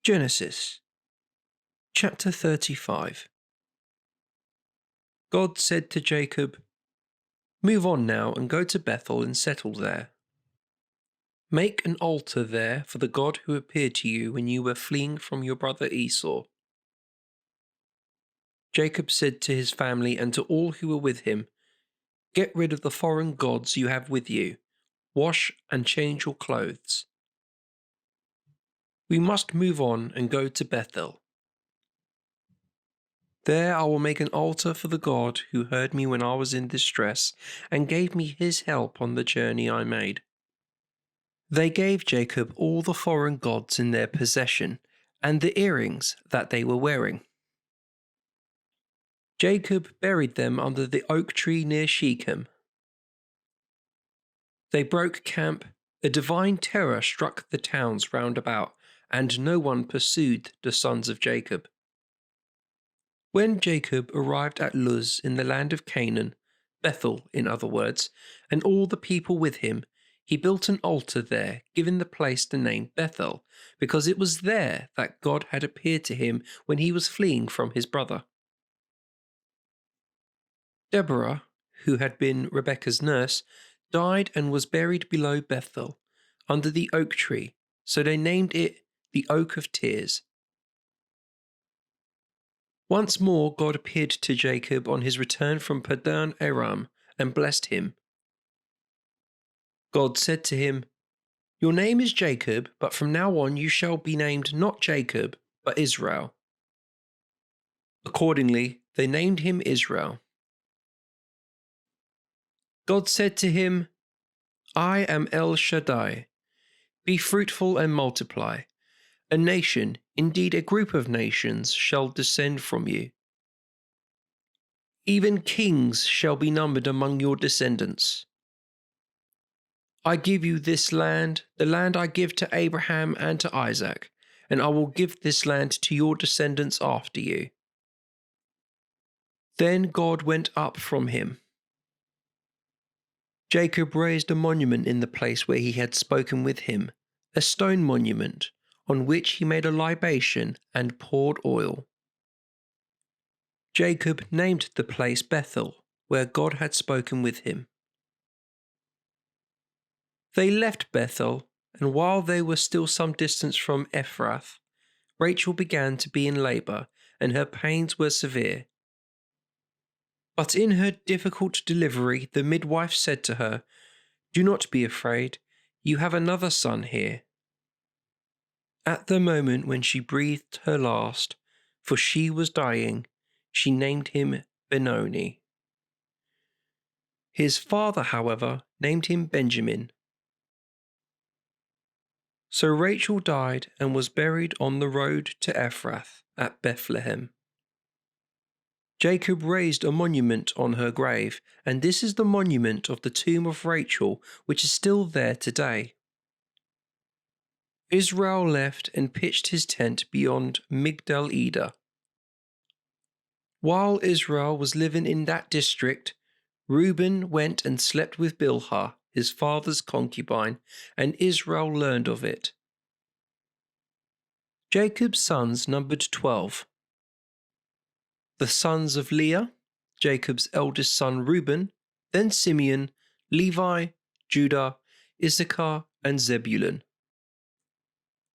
Genesis chapter 35. God said to Jacob, "Move on now and go to Bethel and settle there. Make an altar there for the God who appeared to you when you were fleeing from your brother Esau." Jacob said to his family and to all who were with him, "Get rid of the foreign gods you have with you. Wash and change your clothes. We must move on and go to Bethel. There I will make an altar for the God who heard me when I was in distress and gave me his help on the journey I made." They gave Jacob all the foreign gods in their possession and the earrings that they were wearing. Jacob buried them under the oak tree near Shechem. They broke camp. A divine terror struck the towns round about, and no one pursued the sons of Jacob. When Jacob arrived at Luz in the land of Canaan, Bethel in other words, and all the people with him, he built an altar there, giving the place the name Bethel, because it was there that God had appeared to him when he was fleeing from his brother. Deborah, who had been Rebekah's nurse, died and was buried below Bethel, under the oak tree, so they named it the Oak of Tears. Once more God appeared to Jacob on his return from Padan Aram and blessed him. God said to him, "Your name is Jacob, but from now on you shall be named not Jacob, but Israel." Accordingly, they named him Israel. God said to him, "I am El Shaddai. Be fruitful and multiply. A nation, indeed a group of nations, shall descend from you. Even kings shall be numbered among your descendants. I give you this land, the land I give to Abraham and to Isaac, and I will give this land to your descendants after you." Then God went up from him. Jacob raised a monument in the place where he had spoken with him, a stone monument, on which he made a libation and poured oil. Jacob named the place Bethel, where God had spoken with him. They left Bethel, and while they were still some distance from Ephrath, Rachel began to be in labour, and her pains were severe. But in her difficult delivery the midwife said to her, "Do not be afraid, you have another son here." At the moment when she breathed her last, for she was dying, she named him Benoni. His father, however, named him Benjamin. So Rachel died and was buried on the road to Ephrath at Bethlehem. Jacob raised a monument on her grave, and this is the monument of the tomb of Rachel, which is still there today. Israel left and pitched his tent beyond Migdal Eder. While Israel was living in that district, Reuben went and slept with Bilhah, his father's concubine, and Israel learned of it. Jacob's sons numbered 12. The sons of Leah, Jacob's eldest son Reuben, then Simeon, Levi, Judah, Issachar, and Zebulun.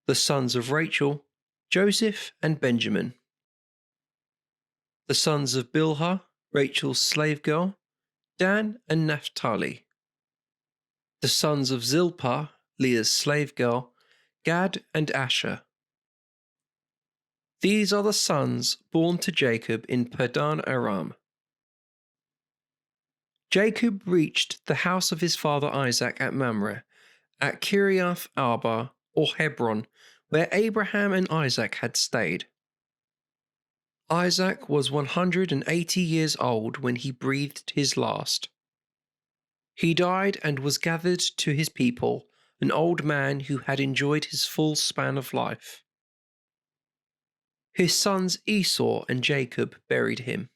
The sons of Rachel, Joseph and Benjamin. The sons of Bilhah, Rachel's slave girl, Dan and Naphtali. The sons of Zilpah, Leah's slave girl, Gad and Asher. These are the sons born to Jacob in Padan Aram. Jacob reached the house of his father Isaac at Mamre, at Kiriath Arba, or Hebron, where Abraham and Isaac had stayed. Isaac was 180 years old when he breathed his last. He died and was gathered to his people, an old man who had enjoyed his full span of life. His sons Esau and Jacob buried him.